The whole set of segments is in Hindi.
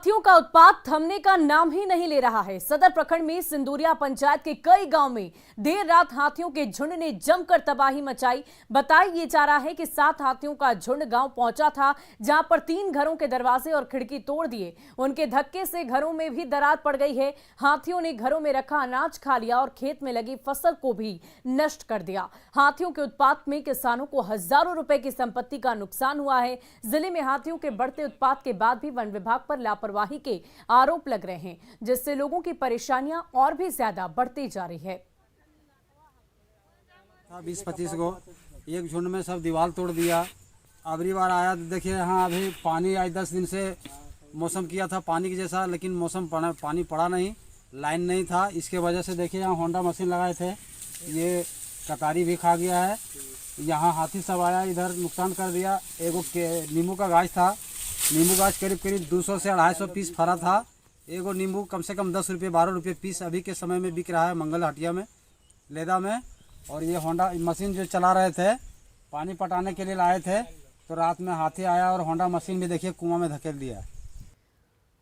हाथियों का उत्पात थमने का नाम ही नहीं ले रहा है। सदर प्रखंड में सिंदूरिया पंचायत के कई गांव में देर रात हाथियों के झुंड ने जमकर तबाही मचाई। बताया ये जा रहा है कि 7 हाथियों का झुंड गांव पहुंचा था, जहां पर 3 घरों के दरवाजे और खिड़की तोड़ दिए। उनके धक्के से घरों में भी दरार पड़ गई है। हाथियों ने घरों में रखा अनाज खा लिया और खेत में लगी फसल को भी नष्ट कर दिया। हाथियों के उत्पात में किसानों को हजारों रुपए की संपत्ति का नुकसान हुआ है। जिले में हाथियों के बढ़ते उत्पात के बाद भी वन विभाग पर लापरवाही के आरोप लग रहे हैं, जिससे लोगों की परेशानियां और भी ज्यादा बढ़ती जा रही है। 20-25 को एक झुंड में सब दीवार तोड़ दिया। अगली बार आया तो देखिए यहाँ अभी पानी आज 10 दिन से मौसम किया था पानी के जैसा, लेकिन मौसम पानी पड़ा नहीं, लाइन नहीं था। इसके वजह से देखिए यहाँ होंडा मशीन लगाए थे, ये कतारी भी खा गया है। यहाँ हाथी सब आया, इधर नुकसान कर दिया। एगो नींबू का गाछ था, नींबू गाछ करीब 200 से 250 पीस फरा था। एगो नींबू कम से कम 10 रुपये 12 रुपये पीस अभी के समय में बिक रहा है मंगल हटिया में, लेदा में। और ये होंडा मशीन जो चला रहे थे, पानी पटाने के लिए लाए थे, तो रात में हाथी आया और होंडा मशीन भी देखिए कुआं में धकेल दिया।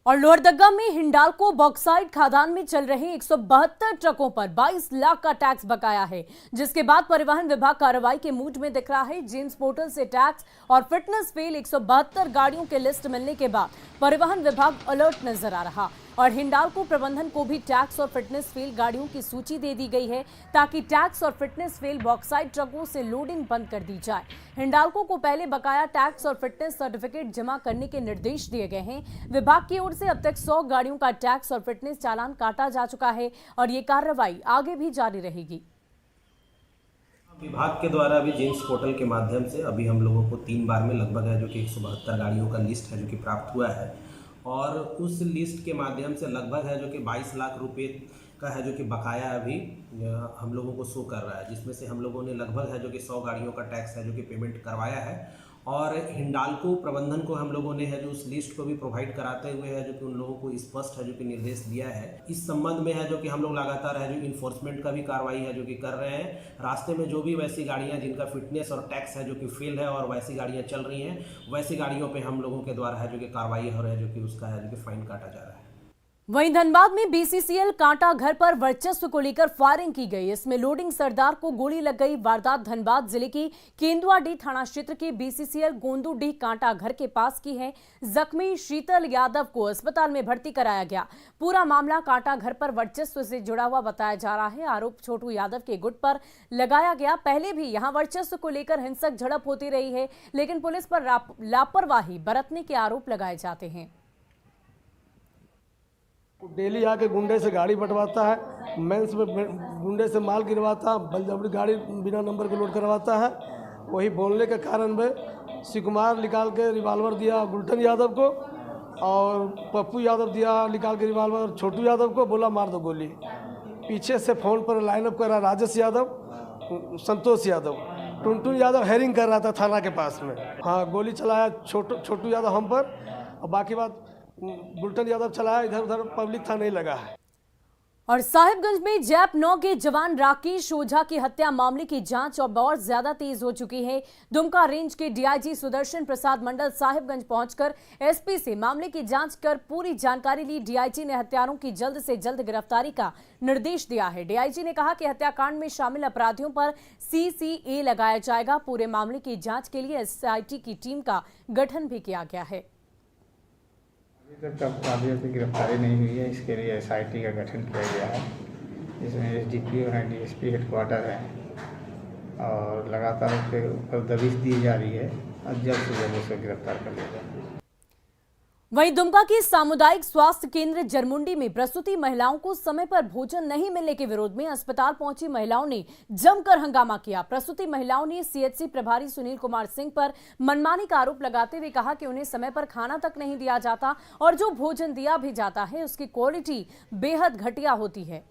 और लोहरदगा में हिंडाल्को बॉक्साइट खदान में चल रहे 172 ट्रकों पर 22 लाख का टैक्स बकाया है, जिसके बाद परिवहन विभाग कार्रवाई के मूड में दिख रहा है। जेम्स पोर्टल से टैक्स और फिटनेस फेल 172 गाड़ियों के लिस्ट मिलने के बाद परिवहन विभाग अलर्ट नजर आ रहा और हिंडाल्को प्रबंधन को भी टैक्स और फिटनेस फेल गाड़ियों की सूची दे दी गई है, ताकि टैक्स और फिटनेस फेल बॉक्साइट ट्रकों से लोडिंग बंद कर दी जाए। हिंडाल्को को पहले बकाया टैक्स और फिटनेस सर्टिफिकेट जमा करने के निर्देश दिए गए हैं। विभाग की ओर से अब तक 100 गाड़ियों का टैक्स और फिटनेस चालान काटा जा चुका है और ये कार्रवाई आगे भी जारी रहेगी। विभाग के द्वारा अभी जेम्स पोर्टल के माध्यम से अभी हम लोगों को 3 बार में लगभग है जो कि 172 गाड़ियों का लिस्ट है जो कि प्राप्त हुआ है, और उस लिस्ट के माध्यम से लगभग है जो कि 22 लाख रुपए का है जो कि बकाया अभी हम लोगों को शो कर रहा है, जिसमें से हम लोगों ने लगभग है जो कि 100 गाड़ियों का टैक्स है जो कि पेमेंट करवाया है। और हिंडाल्को प्रबंधन को हम लोगों ने है जो उस लिस्ट को भी प्रोवाइड कराते हुए है जो कि उन लोगों को स्पष्ट है जो कि निर्देश दिया है। इस संबंध में है जो कि हम लोग लगातार है जो इन्फोर्समेंट का भी कार्रवाई है जो कि कर रहे हैं। रास्ते में जो भी वैसी गाड़ियां जिनका फिटनेस और टैक्स है जो कि फेल है और वैसी गाड़ियां चल रही हैं, वैसी गाड़ियों पर हम लोगों के द्वारा है जो कि कार्रवाई हो रहा है जो कि उसका है जो कि फाइन काटा जा रहा है। वहीं धनबाद में बीसीसीएल कांटा घर पर वर्चस्व को लेकर फायरिंग की गई। इसमें लोडिंग सरदार को गोली लग गई। वारदात धनबाद जिले की केंदुआडीह थाना क्षेत्र के बीसीसीएल गोंदूडीह कांटा घर के पास की है। जख्मी शीतल यादव को अस्पताल में भर्ती कराया गया। पूरा मामला कांटा घर पर वर्चस्व से जुड़ा हुआ बताया जा रहा है। आरोप छोटू यादव के गुट पर लगाया गया। पहले भी यहां वर्चस्व को लेकर हिंसक झड़प होती रही है, लेकिन पुलिस पर लापरवाही बरतने के आरोप लगाए जाते हैं। डेली आके गुंडे से गाड़ी बंटवाता है, मेंस में गुंडे से माल गिरवाता है, बलजबरी गाड़ी बिना नंबर के लोड करवाता है। वही बोलने के कारण में शिवकुमार निकाल के रिवाल्वर दिया गुलटन यादव को, और पप्पू यादव दिया निकाल के रिवाल्वर छोटू यादव को, बोला मार दो गोली। पीछे से फ़ोन पर लाइनअप कर रहा राजेश यादव, संतोष यादव, टुनटुन यादव हेरिंग कर रहा था थाना के पास में। हाँ, गोली चलाया छोटू यादव हम पर, और बाकी बात गुलटन यादव चलाया। इधर उधर पब्लिक था नहीं लगा है। और साहिबगंज में जैप 9 के जवान राकेश ओझा की हत्या मामले की जांच अब और ज्यादा तेज हो चुकी है। दुमका रेंज के डीआईजी सुदर्शन प्रसाद मंडल साहिबगंज पहुंचकर एसपी से मामले की जांच कर पूरी जानकारी ली। डीआईजी ने हत्यारों की जल्द से जल्द गिरफ्तारी का निर्देश दिया है। डीआईजी ने कहा कि हत्याकांड में शामिल अपराधियों पर सीसीए लगाया जाएगा। पूरे मामले की जांच के लिए एसआईटी की टीम का गठन भी किया गया है। अभी तक अपराधियों की गिरफ्तारी नहीं हुई है, इसके लिए एसआईटी का गठन किया गया है। इसमें एसडीपीओ हैं, डीएसपी हेडक्वार्टर हैं, और लगातार उसके ऊपर दबिश दी जा रही है और जल्द से जल्द उसे गिरफ्तार कर लिया जाए। वहीं दुमका की सामुदायिक स्वास्थ्य केंद्र जरमुंडी में प्रसूति महिलाओं को समय पर भोजन नहीं मिलने के विरोध में अस्पताल पहुंची महिलाओं ने जमकर हंगामा किया। प्रसूति महिलाओं ने सीएचसी प्रभारी सुनील कुमार सिंह पर मनमानी का आरोप लगाते हुए कहा कि उन्हें समय पर खाना तक नहीं दिया जाता और जो भोजन दिया भी जाता है उसकी क्वालिटी बेहद घटिया होती है।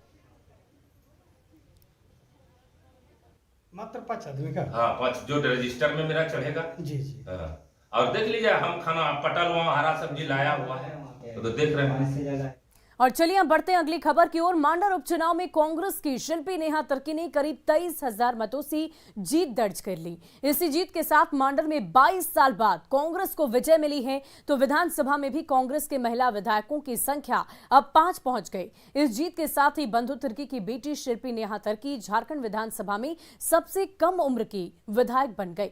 मात्र 5 आदमी का? हाँ, 5 जो रजिस्टर में मेरा चढ़ेगा। जी जी। हाँ। और देख लीजिए हम खाना पटल वहाँ हरा सब्जी लाया हुआ है तो देख रहे हैं। और चलिए अब बढ़ते हैं अगली खबर की ओर। मांडर उपचुनाव में कांग्रेस की शिल्पी नेहा तिर्की ने करीब 23,000 मतों से जीत दर्ज कर ली। इसी जीत के साथ मांडर में 22 साल बाद कांग्रेस को विजय मिली है, तो विधानसभा में भी कांग्रेस के महिला विधायकों की संख्या अब 5 पहुंच गई। इस जीत के साथ ही बंधु तिर्की की बेटी शिल्पी नेहा तिर्की झारखंड विधानसभा में सबसे कम उम्र की विधायक बन गई।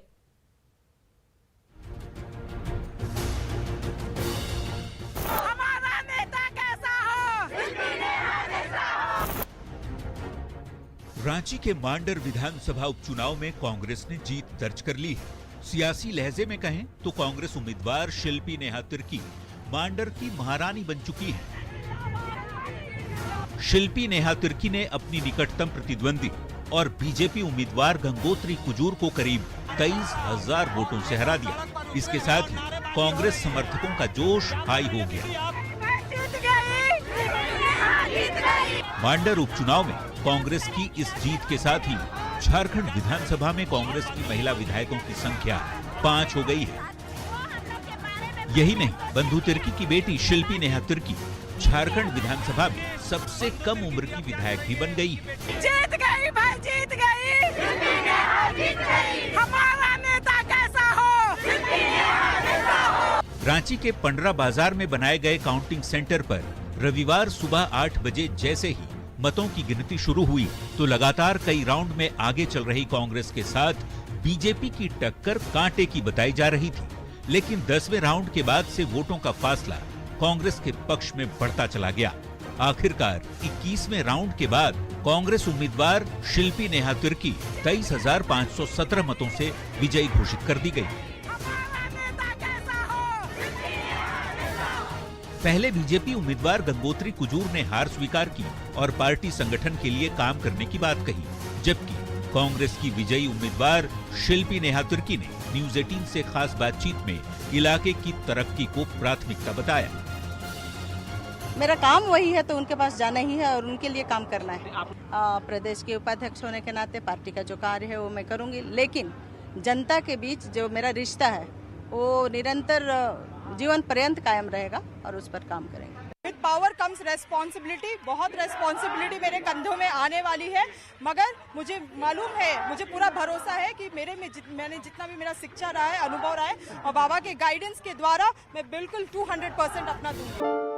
रांची के मांडर विधानसभा उपचुनाव में कांग्रेस ने जीत दर्ज कर ली है। सियासी लहजे में कहें तो कांग्रेस उम्मीदवार शिल्पी नेहा तिर्की मांडर की महारानी बन चुकी है। शिल्पी नेहा तिर्की ने अपनी निकटतम प्रतिद्वंदी और बीजेपी उम्मीदवार गंगोत्री कुजूर को करीब 23,000 वोटों से हरा दिया। इसके साथ ही कांग्रेस समर्थकों का जोश हाई हो गया। मांडर उपचुनाव में कांग्रेस की इस जीत के साथ ही झारखंड विधानसभा में कांग्रेस की महिला विधायकों की संख्या 5 हो गई है। यही नहीं, बंधु तिर्की की बेटी शिल्पी नेहा तिर्की झारखंड विधानसभा में सबसे कम उम्र की विधायक भी बन गई है। जीत गई भाई, जीत गई, हमारा नेता कैसा हो? रांची के पंडरा बाजार में बनाए गए काउंटिंग सेंटर पर रविवार सुबह 8 बजे जैसे ही मतों की गिनती शुरू हुई तो लगातार कई राउंड में आगे चल रही कांग्रेस के साथ बीजेपी की टक्कर कांटे की बताई जा रही थी। लेकिन 10वें राउंड के बाद से वोटों का फासला कांग्रेस के पक्ष में बढ़ता चला गया। आखिरकार 21वें राउंड के बाद कांग्रेस उम्मीदवार शिल्पी नेहा तिर्की 23,517 मतों से विजयी घोषित कर दी गई। पहले बीजेपी उम्मीदवार गंगोत्री कुजूर ने हार स्वीकार की और पार्टी संगठन के लिए काम करने की बात कही, जबकि कांग्रेस की विजयी उम्मीदवार शिल्पी नेहा तिर्की ने न्यूज 18 से खास बातचीत में इलाके की तरक्की को प्राथमिकता बताया। मेरा काम वही है तो उनके पास जाना ही है और उनके लिए काम करना है। प्रदेश के उपाध्यक्ष होने के नाते पार्टी का जो कार्य है वो मैं करूंगी, लेकिन जनता के बीच जो मेरा रिश्ता है वो निरंतर जीवन पर्यंत कायम रहेगा और उस पर काम करेंगे। With power comes responsibility. बहुत रेस्पॉन्सिबिलिटी मेरे कंधों में आने वाली है, मगर मुझे मालूम है, मुझे पूरा भरोसा है कि मैंने जितना भी मेरा शिक्षा रहा है, अनुभव रहा है और बाबा के गाइडेंस के द्वारा मैं बिल्कुल 200% अपना दूंगी।